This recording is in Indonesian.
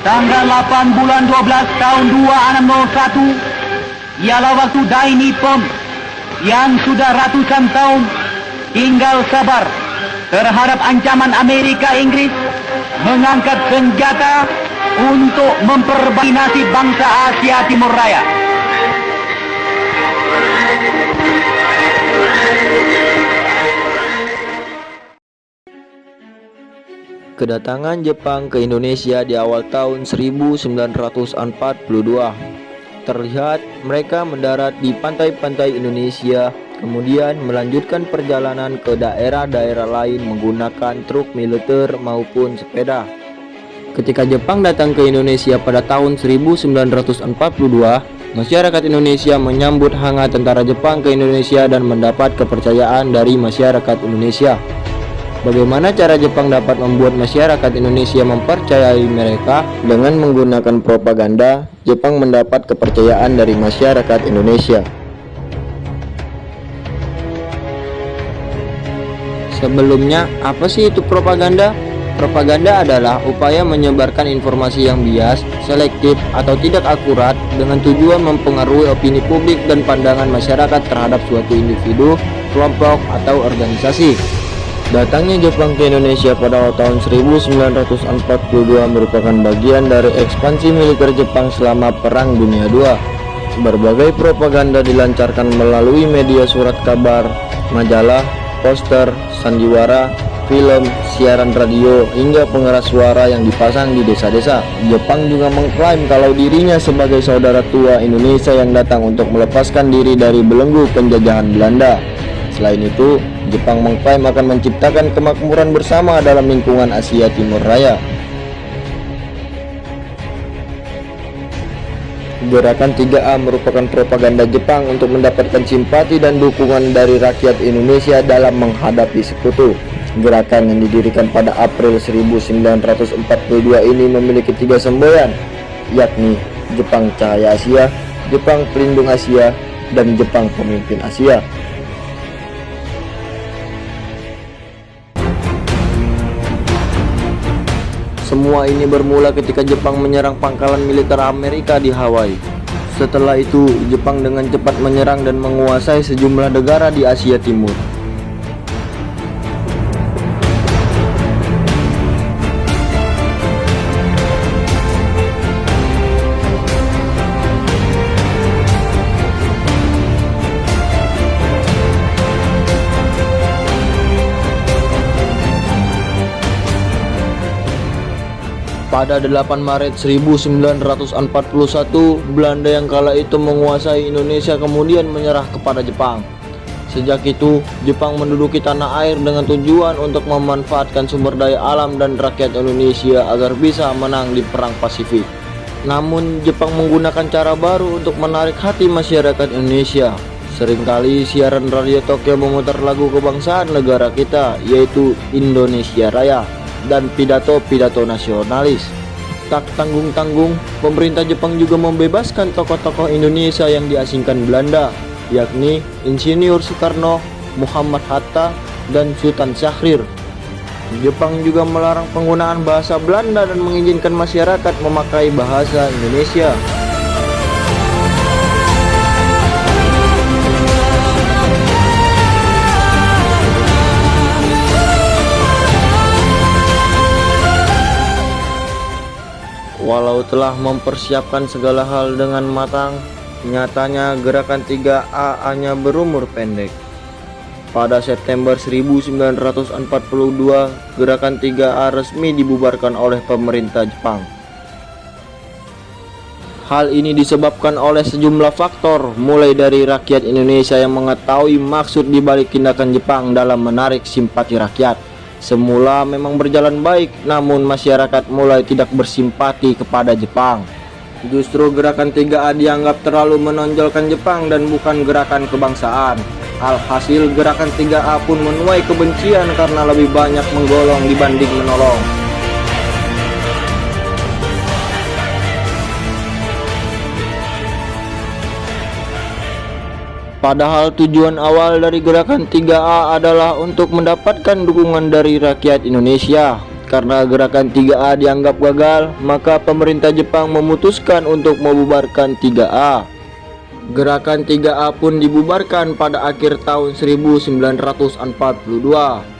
tanggal 8 bulan 12 tahun 2601 ialah waktu Dai Nippon yang sudah ratusan tahun tinggal sabar terhadap ancaman Amerika Inggris mengangkat senjata untuk memperbaiki nasib bangsa Asia Timur Raya. Kedatangan Jepang ke Indonesia di awal tahun 1942. Terlihat mereka mendarat di pantai-pantai Indonesia, kemudian melanjutkan perjalanan ke daerah-daerah lain menggunakan truk militer maupun sepeda. Ketika Jepang datang ke Indonesia pada tahun 1942, masyarakat Indonesia menyambut hangat tentara Jepang ke Indonesia dan mendapat kepercayaan dari masyarakat Indonesia. Bagaimana cara Jepang dapat membuat masyarakat Indonesia mempercayai mereka? Dengan menggunakan propaganda, Jepang mendapat kepercayaan dari masyarakat Indonesia. Sebelumnya, apa sih itu propaganda? Propaganda adalah upaya menyebarkan informasi yang bias, selektif, atau tidak akurat dengan tujuan mempengaruhi opini publik dan pandangan masyarakat terhadap suatu individu, kelompok, atau organisasi. Datangnya Jepang ke Indonesia pada tahun 1942 merupakan bagian dari ekspansi militer Jepang selama Perang Dunia II. Berbagai propaganda dilancarkan melalui media surat kabar, majalah, poster, sandiwara, film, siaran radio, hingga pengeras suara yang dipasang di desa-desa. Jepang juga mengklaim kalau dirinya sebagai saudara tua Indonesia yang datang untuk melepaskan diri dari belenggu penjajahan Belanda. Selain itu, Jepang mengklaim akan menciptakan kemakmuran bersama dalam lingkungan Asia Timur Raya. Gerakan 3A merupakan propaganda Jepang untuk mendapatkan simpati dan dukungan dari rakyat Indonesia dalam menghadapi sekutu. Gerakan yang didirikan pada April 1942 ini memiliki 3 semboyan, yakni Jepang Cahaya Asia, Jepang Pelindung Asia, dan Jepang Pemimpin Asia. Semua ini bermula ketika Jepang menyerang pangkalan militer Amerika di Hawaii. Setelah itu, Jepang dengan cepat menyerang dan menguasai sejumlah negara di Asia Timur. Pada 8 Maret 1941, Belanda yang kala itu menguasai Indonesia kemudian menyerah kepada Jepang. Sejak itu, Jepang menduduki tanah air dengan tujuan untuk memanfaatkan sumber daya alam dan rakyat Indonesia agar bisa menang di Perang Pasifik. Namun, Jepang menggunakan cara baru untuk menarik hati masyarakat Indonesia. Seringkali siaran radio Tokyo memutar lagu kebangsaan negara kita, yaitu Indonesia Raya, dan pidato-pidato nasionalis. Tak tanggung-tanggung, pemerintah Jepang juga membebaskan tokoh-tokoh Indonesia yang diasingkan Belanda, yakni Insinyur Soekarno, Muhammad Hatta, dan Sultan Syahrir. Jepang juga melarang penggunaan bahasa Belanda dan mengizinkan masyarakat memakai bahasa Indonesia. Walau telah mempersiapkan segala hal dengan matang, nyatanya gerakan 3A hanya berumur pendek. Pada September 1942, gerakan 3A resmi dibubarkan oleh pemerintah Jepang. Hal ini disebabkan oleh sejumlah faktor, mulai dari rakyat Indonesia yang mengetahui maksud dibalik tindakan Jepang dalam menarik simpati rakyat. Semula memang berjalan baik, namun masyarakat mulai tidak bersimpati kepada Jepang. Justru gerakan 3A dianggap terlalu menonjolkan Jepang dan bukan gerakan kebangsaan. Alhasil gerakan 3A pun menuai kebencian karena lebih banyak menggolong dibanding menolong. Padahal tujuan awal dari gerakan 3A adalah untuk mendapatkan dukungan dari rakyat Indonesia. Karena gerakan 3A dianggap gagal, maka pemerintah Jepang memutuskan untuk membubarkan 3A. Gerakan 3A pun dibubarkan pada akhir tahun 1942.